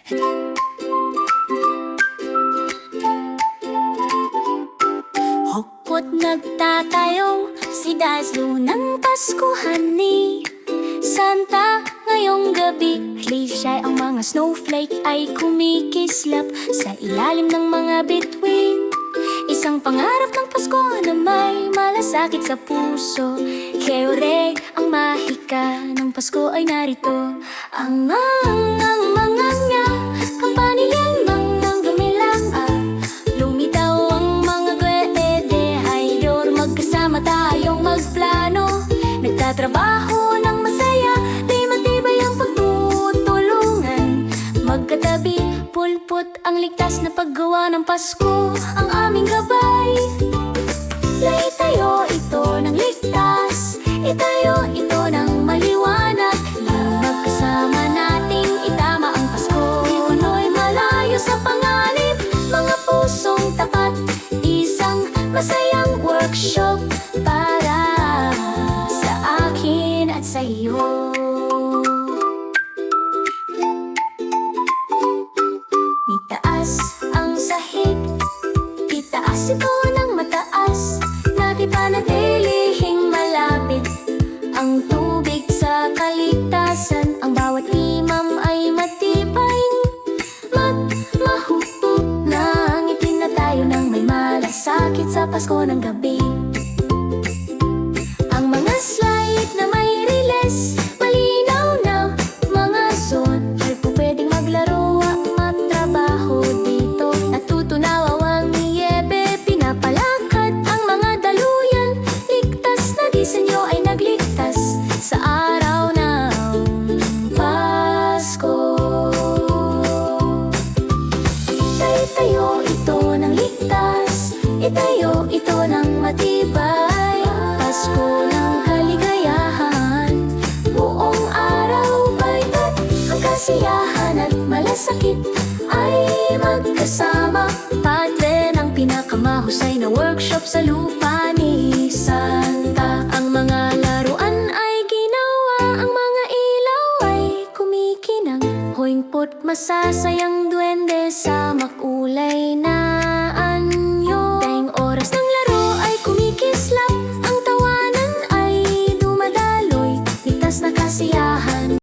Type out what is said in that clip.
Hukot nagtatayo si Dazlo ng Paskuhan ni Santa ngayong gabi. Cliche ang mga snowflake ay kumikislap sa ilalim ng mga bituin. Isang pangarap ng Pasko na may malasakit sa puso. Keore, ang mahika ng Pasko ay narito. Ang mga nga, kampanilyan mga gumilang lumitaw ang mga gwede, haydor, magkasama tayong magplano. Nagtatrabaho ng masaya, di matibay ang pagtutulungan. Magkatabi, pulpot ang ligtas na paggawa ng Pasko, ang aming gabay. Itayo ito ng ligtas, itayo ito ng maliwanag. Magkasama nating itama ang Pasko, puno'y malayo sa panganib. Mga pusong tapat, isang masayang workshop para sa akin at sa iyo. Itaas ang sahig, itaas ito ng mataas. Nakipanatilihin malapit ang tubig sa kaligtasan. Ang bawat imam ay matibay, mahutog na ngitin na tayo nang may malasakit sa Pasko ng gabi. Ang mga slide na may riles, malinaw na mga zone, ay po pwedeng maglaro ang matrabaho dito. Natutunaw ang niyebe, pinapalakad ang mga daluyan. Ligtas na disenyo ay nagligtas sa araw ng Pasko. Itayo ito ng ligtas, itayo ito ng matibay. Pasko ng kaligayahan, buong araw baybat. Ang kasiyahan at malasakit ay magkasama. Parte ng pinakamahusay na workshop sa lupa ni Santa. Ang mga laruan ay ginawa, ang mga ilaw ay kumikinang. Huwing put masasayang